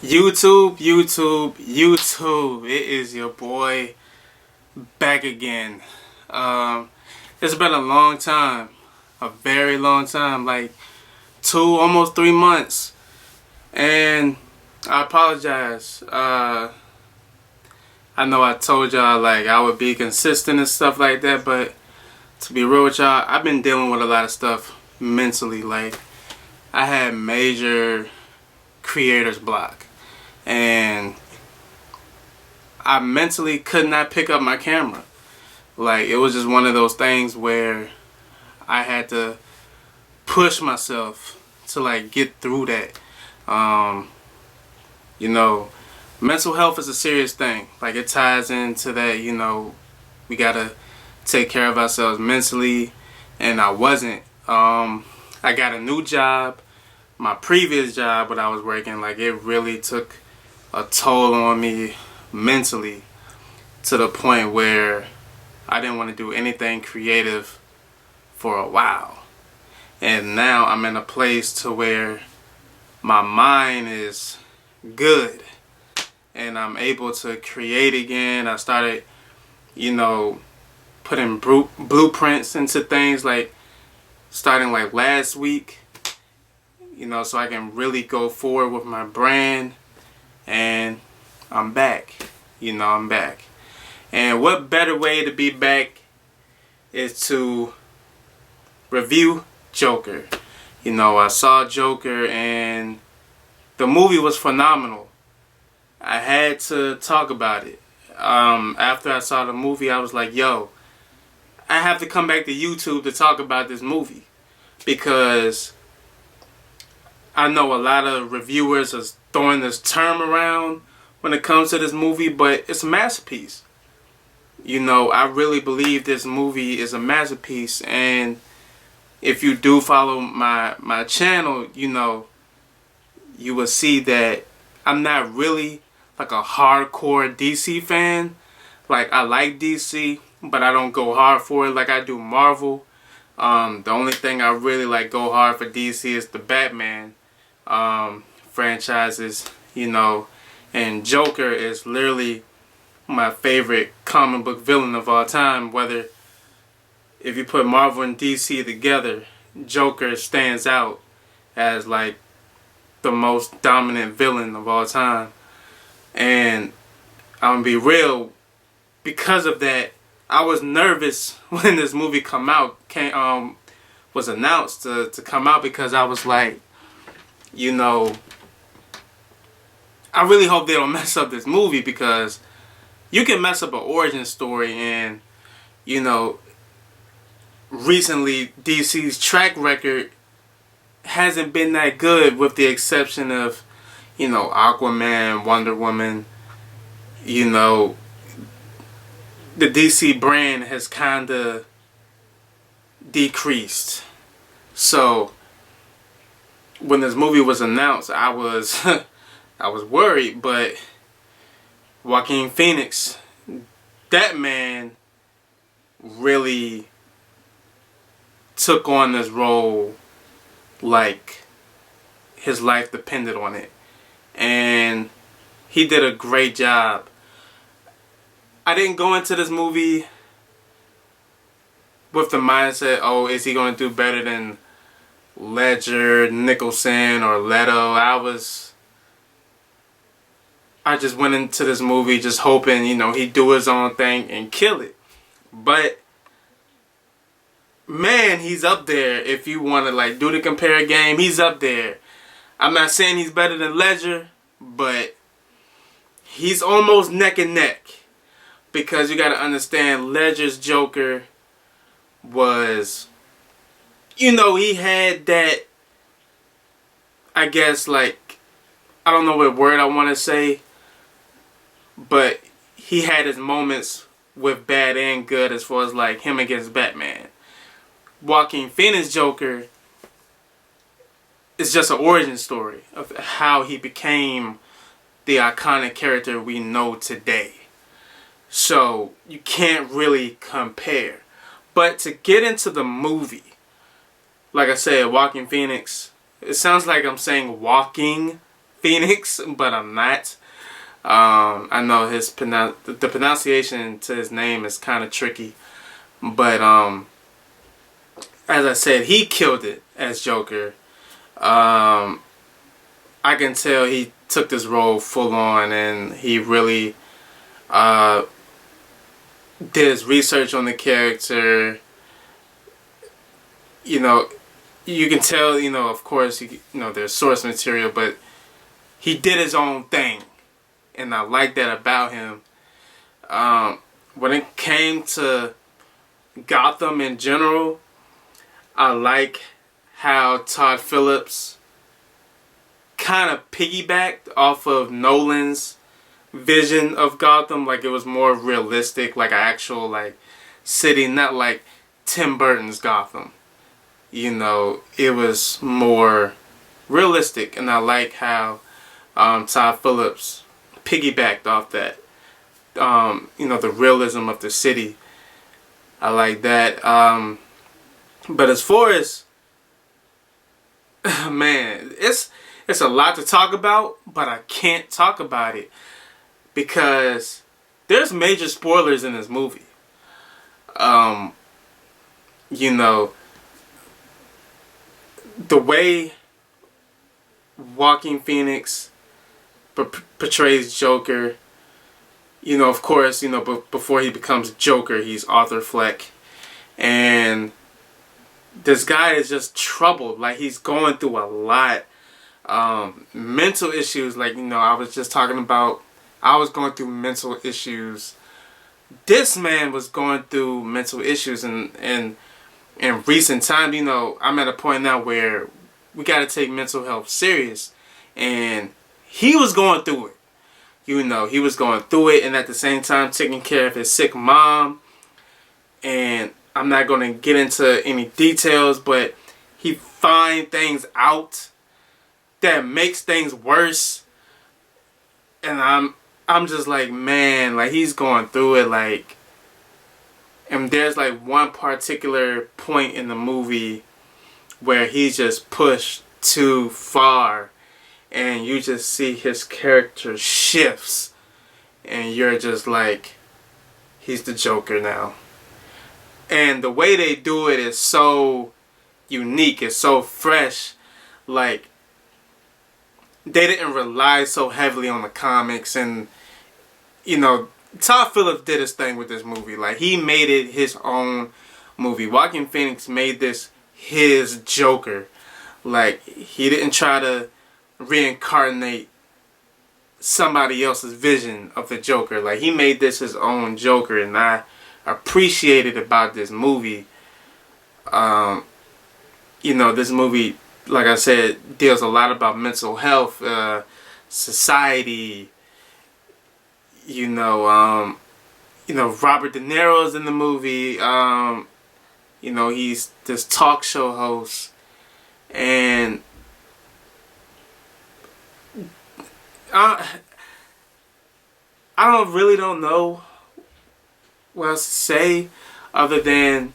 YouTube. It is your boy back again. Um, it's been a long time, a very long time, like almost 3 months, and I apologize. I know I told y'all like I would be consistent and stuff like that, but to be real with y'all, I've been dealing with a lot of stuff mentally. Like I had major creator's block. And I mentally could not pick up my camera. Like, it was just one of those things where I had to push myself to, like, get through that. You know, mental health is a serious thing. Like, it ties into that, we gotta take care of ourselves mentally. And I wasn't. I got a new job. My previous job, when I was working, like, it really took a toll on me mentally to the point where I didn't want to do anything creative for a while. And now I'm in a place to where my mind is good and I'm able to create again. I started, putting blueprints into things, like starting like last week, so I can really go forward with my brand. And I'm back. I'm back. And what better way to be back is to review Joker. I saw Joker and the movie was phenomenal. I had to talk about it. After I saw the movie, I was like, yo, I have to come back to YouTube to talk about this movie. Because I know a lot of reviewers are throwing this term around when it comes to this movie, but it's a masterpiece. I really believe this movie is a masterpiece, and if you do follow my channel, you will see that I'm not really like a hardcore DC fan. Like, I like DC, but I don't go hard for it like I do Marvel. The only thing I really like go hard for DC is the Batman franchises, and Joker is literally my favorite comic book villain of all time. Whether if you put Marvel and DC together, Joker stands out as like the most dominant villain of all time. And I'm gonna be real, because of that, I was nervous when this movie was announced to come out, because I was like, I really hope they don't mess up this movie, because you can mess up an origin story, and recently DC's track record hasn't been that good, with the exception of Aquaman, Wonder Woman. The DC brand has kind of decreased. So when this movie was announced, I was I was worried, but Joaquin Phoenix, that man really took on this role like his life depended on it. And he did a great job. I didn't go into this movie with the mindset, oh, is he going to do better than Ledger, Nicholson, or Leto? I just went into this movie just hoping, he'd do his own thing and kill it. But man, he's up there. If you want to like do the compare game, he's up there. I'm not saying he's better than Ledger, but he's almost neck and neck. Because you got to understand, Ledger's Joker was, he had that, I guess, like, I don't know what word I want to say, but he had his moments with bad and good, as far as like him against Batman. Joaquin Phoenix Joker is just an origin story of how he became the iconic character we know today. So you can't really compare. But to get into the movie, like I said, Joaquin Phoenix, it sounds like I'm saying Walking Phoenix, but I'm not. I know the pronunciation to his name is kind of tricky, but as I said, he killed it as Joker. I can tell he took this role full on, and he really did his research on the character. You know, you can tell, of course, there's source material, but he did his own thing, and I like that about him. When it came to Gotham in general, I like how Todd Phillips kind of piggybacked off of Nolan's vision of Gotham. Like, it was more realistic, like an actual city, not like Tim Burton's Gotham. It was more realistic, and I like how Todd Phillips piggybacked off that. The realism of the city. I like that. But as far as man, it's a lot to talk about, but I can't talk about it because there's major spoilers in this movie. The way Joaquin Phoenix portrays Joker, of course, before he becomes Joker, he's Arthur Fleck. And this guy is just troubled. Like, he's going through a lot. Mental issues, I was just talking about, I was going through mental issues. This man was going through mental issues, and in recent time, I'm at a point now where we got to take mental health serious. And he was going through it. He was going through it, and at the same time taking care of his sick mom. And I'm not going to get into any details, but he finds things out that makes things worse. And I'm just like, man, he's going through it, and there's one particular point in the movie where he's just pushed too far, and you just see his character shifts, and you're just like, he's the Joker now. And the way they do it is so unique, it's so fresh. They didn't rely so heavily on the comics, and Todd Phillips did his thing with this movie. He made it his own movie. Joaquin Phoenix made this his Joker. He didn't try to reincarnate somebody else's vision of the Joker. He made this his own Joker, and I appreciated about this movie. This movie, like I said, deals a lot about mental health, society. Robert De Niro's in the movie. He's this talk show host, and I don't know what else to say other than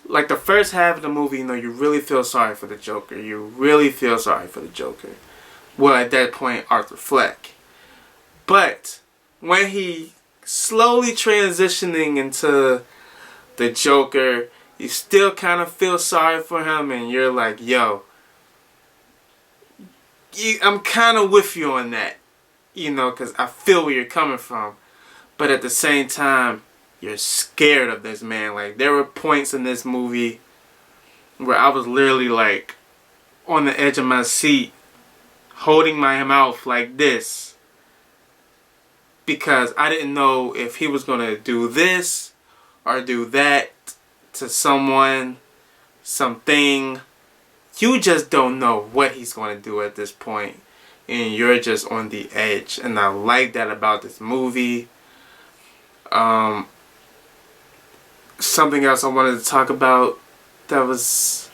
the first half of the movie. You really feel sorry for the Joker. Well, at that point, Arthur Fleck. But when he slowly transitioning into the Joker, you still kind of feel sorry for him, and you're like, yo, I'm kind of with you on that, because I feel where you're coming from. But at the same time, you're scared of this man. There were points in this movie where I was literally on the edge of my seat, holding my mouth like this, because I didn't know if he was going to do this or do that to someone, something. You just don't know what he's going to do at this point, and you're just on the edge. And I like that about this movie. Something else I wanted to talk about that was,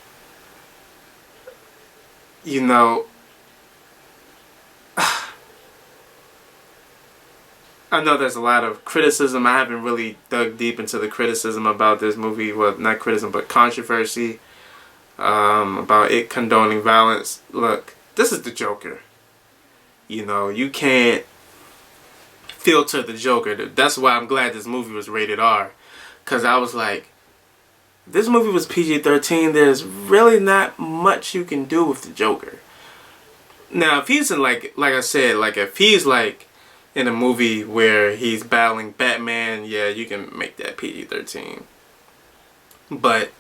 I know there's a lot of criticism. I haven't really dug deep into the criticism about this movie. Well, not criticism, but controversy about it condoning violence. Look, this is the Joker. You know, you can't filter the Joker. That's why I'm glad this movie was rated R. Because I was like, this movie was PG-13. There's really not much you can do with the Joker. Now, if he's in like I said, like if he's like in a movie where he's battling Batman, yeah, you can make that PG-13. But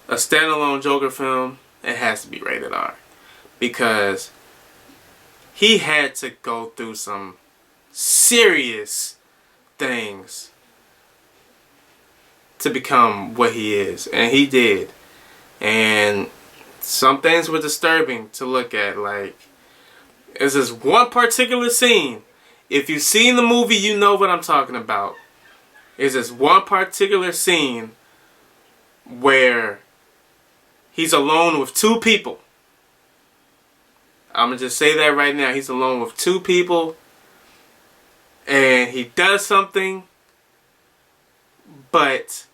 a standalone Joker film, it has to be rated R. Because he had to go through some serious things to become what he is. And he did. And some things were disturbing to look at. Like, there's this one particular scene. If you've seen the movie, you know what I'm talking about. There's this one particular scene where he's alone with two people. I'm going to just say that right now. He's alone with two people. And he does something. But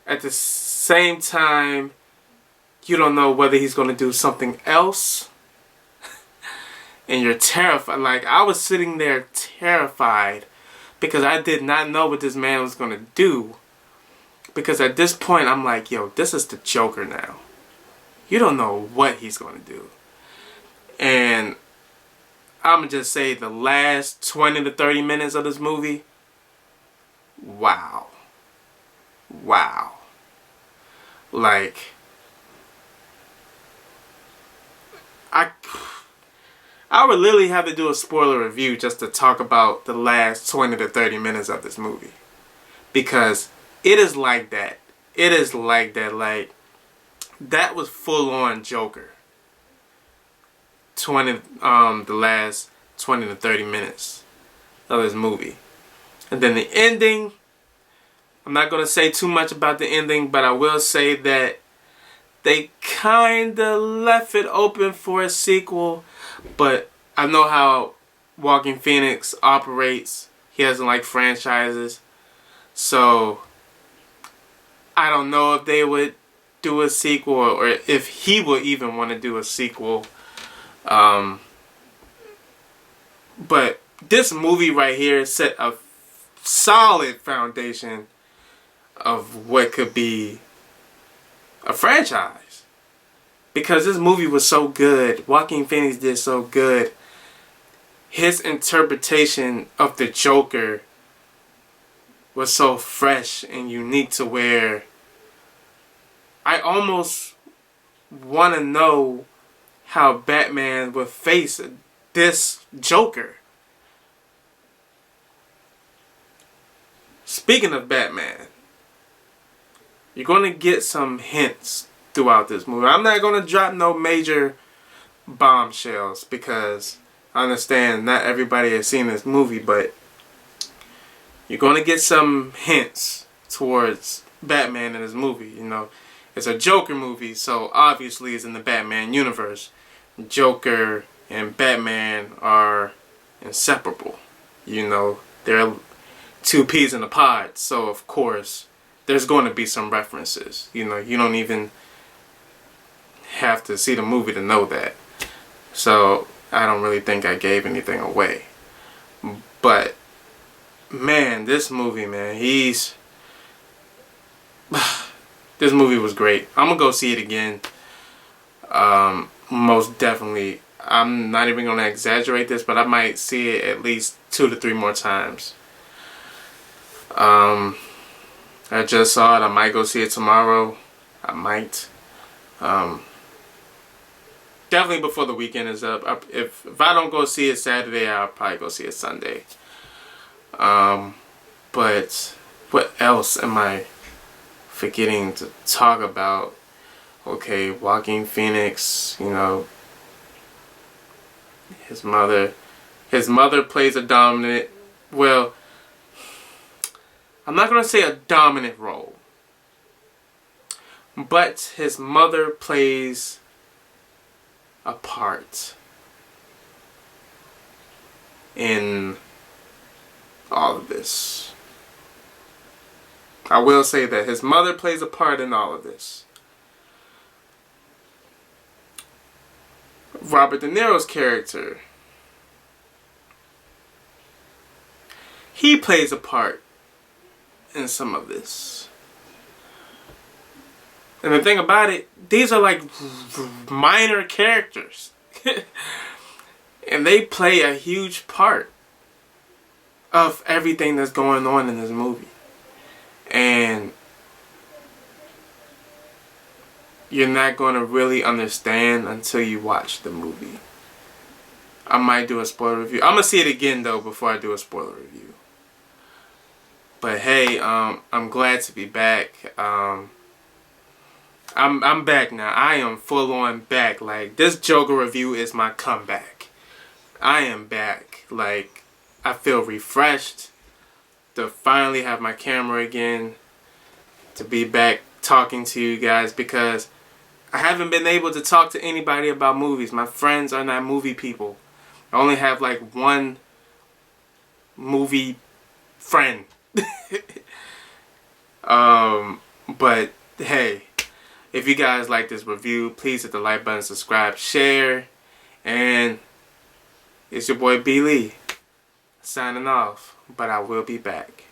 at the same time, you don't know whether he's going to do something else. And you're terrified. Like, I was sitting there terrified. Because I did not know what this man was going to do. Because at this point, I'm like, yo, this is the Joker now. You don't know what he's going to do. And I'm going to just say the last 20 to 30 minutes of this movie, wow. Wow. Like, I would literally have to do a spoiler review just to talk about the last 20 to 30 minutes of this movie. Because it is like that. It is like that. Like, that was full on Joker. The last 20 to 30 minutes of this movie. And then the ending, I'm not going to say too much about the ending, but I will say that they kind of left it open for a sequel. But I know how Joaquin Phoenix operates. He doesn't like franchises. So I don't know if they would do a sequel or if he would even want to do a sequel. But this movie right here set a solid foundation of what could be a franchise. Because this movie was so good. Joaquin Phoenix did so good. His interpretation of the Joker was so fresh and unique to where I almost want to know how Batman would face this Joker. Speaking of Batman, you're going to get some hints throughout this movie. I'm not going to drop no major bombshells because I understand not everybody has seen this movie, but you're going to get some hints towards Batman in this movie. You know, it's a Joker movie, so obviously it's in the Batman universe. Joker and Batman are inseparable. You know, they're two peas in a pod, so of course there's going to be some references. You know, you don't even have to see the movie to know that. So I don't really think I gave anything away. But man, this movie, man, this movie was great. I'm gonna go see it again. Most definitely. I'm not even gonna exaggerate this, but I might see it at least 2 to 3 more times. I just saw it. I might go see it tomorrow. I might. Definitely before the weekend is up. If I don't go see it Saturday, I'll probably go see it Sunday. But what else am I forgetting to talk about? Okay, Joaquin Phoenix, you know, his mother plays a dominant, well, I'm not going to say a dominant role, but his mother plays a part in all of this. I will say that his mother plays a part in all of this. Robert De Niro's character, he plays a part in some of this. And the thing about it, these are like minor characters. And they play a huge part of everything that's going on in this movie. And you're not going to really understand until you watch the movie. I might do a spoiler review. I'm going to see it again though before I do a spoiler review. But hey, I'm glad to be back. I'm back now. I am full on back. Like, this Joker review is my comeback. I am back. Like, I feel refreshed to finally have my camera again, to be back talking to you guys, because I haven't been able to talk to anybody about movies. My friends are not movie people. I only have like one movie friend. But hey, if you guys like this review, please hit the like button, subscribe, share, and it's your boy B. Lee signing off, but I will be back.